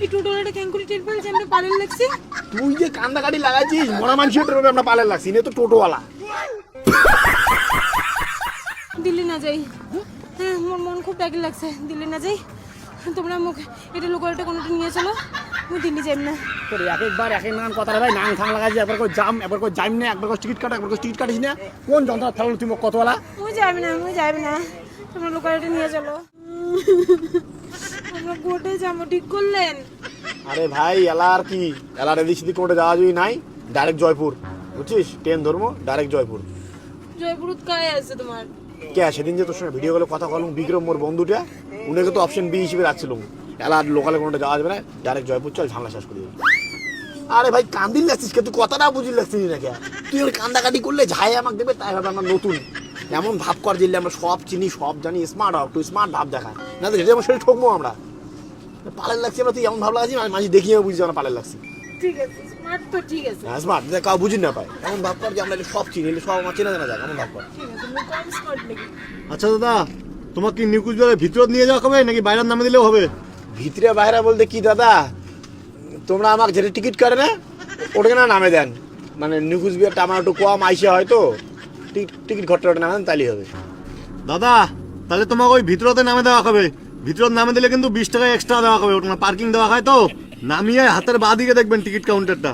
এই টোটোলাটা কেন করে টের পেলে যে আমরা পালের লাগছি? তুই যে কান্দাকাটি লাগাইছিস মরা মানুষের টোটো আমরা পালের লাগছি না তো টোটোওয়ালা। দিল্লি না যাই, হ্যাঁ মোর মন খুব ব্যাগি লাগছে। দিল্লি না যাই, তোমরা মুখ এটা লোকালটা কোনোটা নিয়ে চলো, আমি দিল্লি যাই না। তোর এক একবার এক এক নাম কথা ভাই নাং থাং লাগাইছি, একবার করে জাম একবার করে যাইম না, একবার করে টিকিট কাটা একবার করে টিকিট কাটিস না। কোন যন্ত্রণা থাকলো তুই কতওয়ালা? আমি যাবি না, আমি যাবি না, তোমরা লোকালটা নিয়ে চলো। আমরা কোর্টে যাবো ঠিক করলেন? আরে ভাই এলার কি এলার এদিক সেদিক কোনটা যাওয়া যাবি নাই, ডাইরেক্ট জয়পুর বুঝছিস, ট্রেন ধরবো ডাইরেক্ট জয়পুর। জয়পুরত কায় আছে তোমার? কে সেদিন যে তোর সঙ্গে ভিডিও কলে কথা বললাম বিক্রম মোর বন্ধুটা, উনাকে তো অপশন বি হিসেবে রাখছিলাম। এলার লোকালে কোনটা যাওয়া যাবে না, ডাইরেক্ট জয়পুর চল, ঝামেলা শেষ করে দেবো। আরে ভাই কান্দিল লাগছিস কে তুই, কথাটা বুঝি লাগছিস না কে? তুই ওর কান্দাকাটি করলে ঝাই আমাকে দেবে, তাই ভাবে আমরা নতুন এমন ভাব কর যে আমরা সব চিনি সব জানি, স্মার্ট হব, তুই স্মার্ট ভাব দেখা না তো যেটা আমার শরীর ঠকবো আমরা। পালের লাগছি আমরা, তুই এমন ভাব লাগাচ্ছি মাঝে দেখিয়ে বুঝছি আমরা পালের লাগছি। ঠিক আছে স্মার্ট তো ঠিক আছে, হ্যাঁ স্মার্ট, কাউ বুঝি না পায় এমন ভাব কর যে আমরা সব চিনি, সব আমার চেনা জানা যাক এমন ভাব কর। ঠিক আছে, তুমি কম স্মার্ট নাকি? আচ্ছা দাদা, তোমাকে কি নিকুচবিহারের ভিতর নিয়ে যাওয়া হবে নাকি বাইরের নামে দিলেও হবে? ভিতরে বাইরে বলতে কি দাদা, তোমরা আমাকে যেটা টিকিট কাটে না ওটাকে না নামে দেন, মানে নিকুচবিহারটা আমার একটু কম আইসে হয়তো, টিকিট ঘরটা ওটা নামে দেন তাইলেই হবে। দাদা তাহলে তোমাকে ওই ভিতরতে নামে দেওয়া হবে। ভিতর নামে দিলে কিন্তু 20 টাকা এক্সট্রা দেওয়া হবে, ওটা পার্কিং দেওয়া হয় তো। নামিয়ে হাতের বাঁ দিকে দেখবেন টিকিট কাউন্টারটা।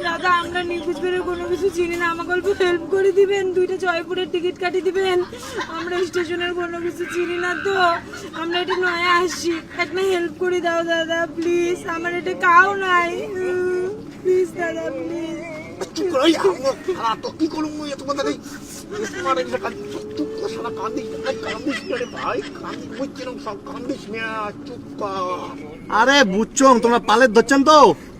দাদা আমরা নিকুচবিহারের কোনো কিছু চিনি না, আমাকে অল্প হেল্প করে দিবেন, 2টা জয়পুরের টিকিট কাটি দিবেন। আমরা স্টেশনের কোনো কিছু চিনি না তো, আমরা এটা নয় আসছি, একটা হেল্প করে দাও দাদা প্লিজ, আমার এটা কাও নাই, প্লিজ দাদা প্লিজ। চুপ করো, তো কি করুন এত কথা নেই, স্মার্ট একটা চুপ করে সারা কান্দিস না রে ভাই, কান্দিস বুঝছি না সব কান্দিস না, চুপ কর। আরে বুঝছো তোমরা পালের ধরছেন তো,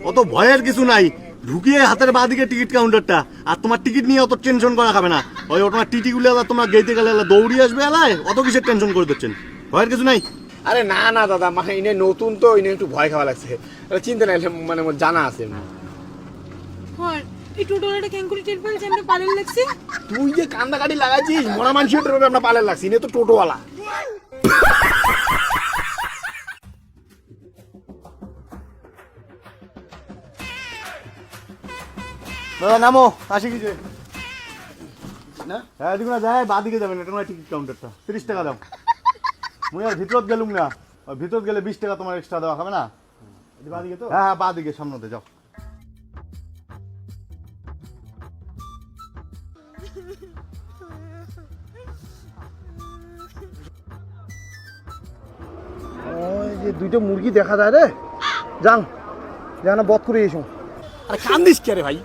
অত ভয়ের কিছু নাই। ঢুকিয়ে হাতের বাঁ দিকে টিকিট কাউন্টারটা, আর তোমার টিকিট নিয়ে অত টেনশন করা খাবে না। ওই তোমার টিটি গুলো তোমরা গেইতে গেলে দৌড়িয়ে আসবে এলায়, অত কিসের টেনশন করে দিচ্ছেন, ভয়ের কিছু নাই। আরে না না দাদা, মানে ইনে নতুন তো, ইনে একটু ভয় খাওয়া লাগছে, চিন্তা নাই, মানে আমার জানা আছে। হ্যাঁ এই টোটোলাটা কেন করে টের পেলে যে আমরা পালের লাগছি? তুই যে কান্দাকাটি লাগাইছিস মরা মানুষের টোটো আমরা পালের লাগছি না তো টোটোওয়ালা। দাদা নামো, আসি কিছু না হ্যাঁ এদিকে না যায়, বাঁ দিকে যাবেন, এটা নয় টিকিট কাউন্টারটা, 30 টাকা দাও। মুই আর ভিতরত গেলুম না, ওই ভিতর গেলে 20 টাকা তোমার এক্সট্রা দেওয়া হবে না। বাঁ দিকে তো। হ্যাঁ হ্যাঁ বাঁ দিকে সামনেতে যাও। ওই যে 2টা মুরগি দেখা যায় রে, যান যান বধ করে এসো। আরে কান্দিস কে রে ভাই?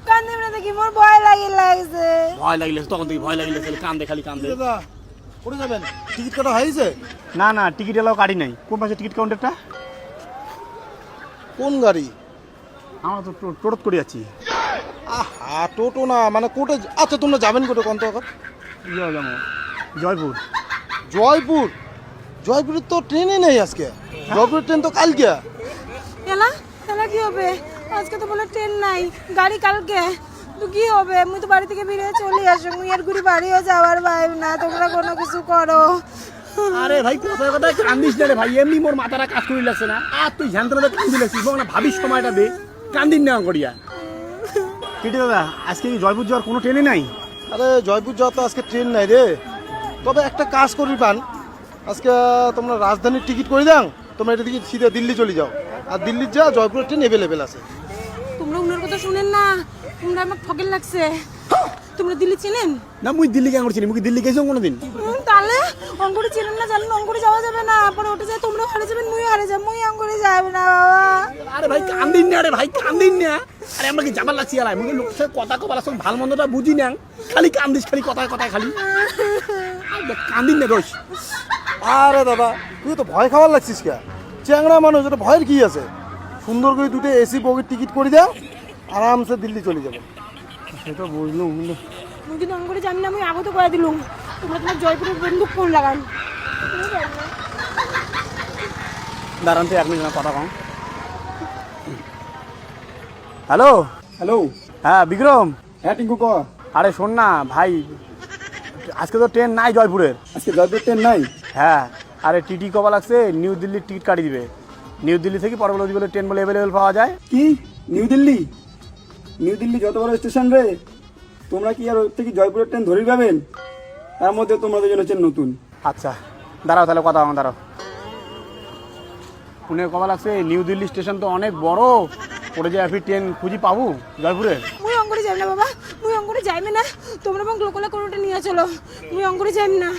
কান্দে না দেখি মোর ভয় লাগছে। ভয় লাগলে তখন থেকে ভয় লাগলে কান্দে, খালি কান্দে। দাদা কোথায় যাবেন? টিকিট কাটা হয়েছে? না না টিকিট এলাও কাটি নাই। কোন পাশে টিকিট কাউন্টারটা? কোন গাড়ি? আমরা তো টোটোত করে যাচ্ছি। আহা টোটো না, মানে কোটে। আচ্ছা তোমরা যাবেন কোটে কোন তো? যাবো জয়পুর। জয়পুর? জয়পুরের তো ট্রেনই নেই আজকে, জয়পুরের ট্রেন তো কালকে। এলা এলা কি হবে? আজকে তো বলে ট্রেন নাই, গাড়ি কালকে, তো কি হবে? মুই তো বাড়ি থেকে বেরিয়ে চলে আসো, মুই আর ঘুরি বাড়িও যাওয়ার ভাই না, তোমরা কোনো কিছু করো। আরে ভাই কোথায় কোথায় কান্দিস না রে ভাই, এমনি মোর মাথাটা কাজ করে লাগছে না, আর তুই ঝান্ত্রটা কান্দি লাগছিস না, ভাবিস সময়টা দে, কান্দিন না করিয়া। কেটে দাদা আজকে কি জয়পুর যাওয়ার কোনো ট্রেনই নাই? আরে জয়পুর যাওয়া তো আজকে ট্রেন নাই রে, তবে একটা কাজ করবি পান, আজকে তোমরা রাজধানীর টিকিট করে দাও, তোমরা এটা দিকে সিধা দিল্লি চলে যাও, আর দিল্লির যা জয়পুরের ট্রেন অ্যাভেলেবেল আছে। তোমরা উনার কথা শুনেন না, তোমরা আমার ঠকেল লাগছে। তোমরা দিল্লি চেনেন না মুই দিল্লি কেন করছি, মুই কি দিল্লি গেছিলাম কোনোদিন? তাহলে অঙ্কুরে চেনেন না, জানেন অঙ্কুরে যাওয়া যাবে না, পরে ওটা যায় তোমরা হারে যাবেন, মুই হারে যাব, মুই অঙ্কুরে যাবে না বাবা। আরে ভাই কান্দিন না রে ভাই, কান্দিন না। আরে আমরা কি যাবার লাগছি আলাই, মুই লোকের সাথে কথা কবার সঙ্গে ভালো মন্দটা বুঝি না, খালি কান্দিস, খালি কথায় কথায় খালি কান্দিন না রোজ। আরে দাদা তুই তো ভয় খাওয়ার লাগছিস কে? চ্যাংড়া মানুষ, এটা ভয়ের কি আছে? সুন্দর করে 2টা এসি বগির টিকিট করে দাও, আরামসে দিল্লি চলে যাবে। সেটা বুঝলুম কিন্তু মুই কিন্তু অঙ্কুরে জানি না, মুই আগত করে দিলুম, তোমরা তোমার জয়পুরের বন্দুক ফোন লাগান। দাঁড়ান তো 1 মিনিট কথা কম। হ্যালো হ্যালো, হ্যাঁ বিক্রম। হ্যাঁ টিঙ্কু ক। আরে শোন না ভাই, আজকে তো ট্রেন নাই জয়পুরের। আজকে জয়পুর ট্রেন নাই? হ্যাঁ আরে টিটি কবা লাগছে নিউ দিল্লির টিকিট কাটি দিবে। নিউ দিল্লি থেকে পরবর্তী বলে ট্রেন বলে অ্যাভেলেবেল পাওয়া যায়। কি নিউ দিল্লি? নিউ দিল্লি যত বড় স্টেশন রে, তোমরা কি আর ওর থেকে জয়পুরের ট্রেন ধরেই পাবেন? তার মধ্যে তোমাদের জন্য হচ্ছে নতুন। আচ্ছা দাঁড়াও তাহলে কথা আমার দাঁড়াও। পুনে কবা লাগছে নিউ দিল্লি স্টেশন তো অনেক বড়, পড়ে যায় ফির ট্রেন খুঁজি পাবো জয়পুরে। মুই অঙ্কুরে যাই না বাবা, মুই অঙ্কুরে যাইবে না। তোমরা এবং লোকালে কোনোটা নিয়ে চলো, মুই অঙ্কুরে যাইম না।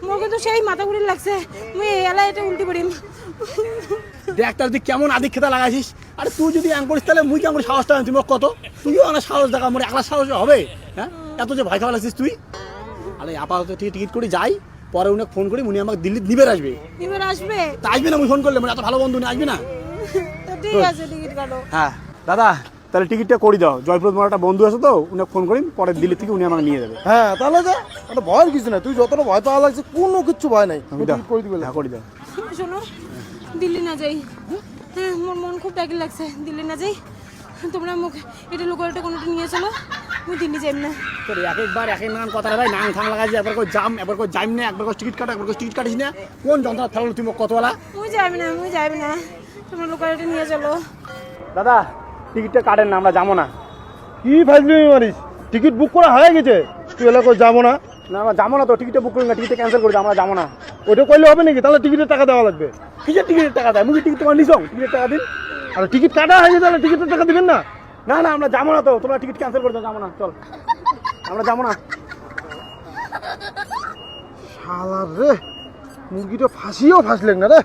মোর কিন্তু সেই মাথা ঘুরে লাগছে, মুই এলা এটা উল্টি পড়িম। দেখ তার তুই কেমন আদিক খেতা লাগাইছিস। আরে তুই যদি এম করিস তাহলে মুই কেমন সাহসটা আনছি মোক কত, তুইও অনেক সাহস দেখা, মোর একলা সাহস হবে? হ্যাঁ এত যে ভয় খাওয়া লাগছিস তুই। আরে আপাতত টিকিট করে যাই, পরে উনি ফোন করি উনি আমাকে দিল্লি নিবে আসবে। এবার আসবে তা আসবে না মুই ফোন করলে, মানে এত ভালো বন্ধু না আসবে না। তো ঠিক আছে, টিকিট কাটো। হ্যাঁ দাদা তাহলে টিকিটটা করে দাও, জয়পুর তোমার একটা বন্ধু আছে তো উনি ফোন করি, পরে দিল্লি থেকে উনি আমাকে নিয়ে যাবে। হ্যাঁ তাহলে যা, একটা ভয়ের কিছু নাই, তুই যতটা ভয় পাওয়া লাগছে কোনো কিচ্ছু ভয় নাই, টিকিট করে দিবে। হ্যাঁ করে দাও। শোনো, দিল্লি না যাই। হ্যাঁ মোর মন খুব ডাকি লাগছে, দিল্লি না যাই। তোমরা মুখ এটা লোকালটা কোনোটা নিয়ে চলো, মুই দিল্লি যাইম না। তোর এক একবার এক এক নানান কথা ভাই নাং থাং লাগাইছে, একবার করে জাম, একবার করে যাইম না, একবার করে টিকিট কাটা, একবার করে টিকিট কাটিস না। কোন যন্ত্রণা ফেলালো তুই মোক কতবেলা। মুই যাইবে না, মুই যাইবে না। তোমরা লোকালটা নিয়ে চলো। দাদা টিকিটটা কাটেন না, আমরা যাবো না। কি ফাইজলামি মারিস? টিকিট বুক করা হয়ে গেছে, তুই এলাকায় যাবো না? না আমরা যাবো না তো, টিকিটটা বুক করি না, টিকিটটা ক্যান্সেল করে দাও, আমরা যাবো না। ওটা করলে হবে নাকি? তাহলে টিকিটের টাকা দেওয়া লাগবে। কিসের টিকিটের টাকা দেয়? মুখে টিকিট তোমার নিছ, টিকিটের টাকা দিন। আর টিকিট কাটা হয়ে গেছে, তাহলে টিকিটের টাকা দিবেন না? না না আমরা যাবো না তো, তোমরা টিকিট ক্যান্সেল করে দাও, যাবো না, চল আমরা যাবো না। শালার রে, মুরগিটা ফাঁসিও ফাঁসলেন না রে।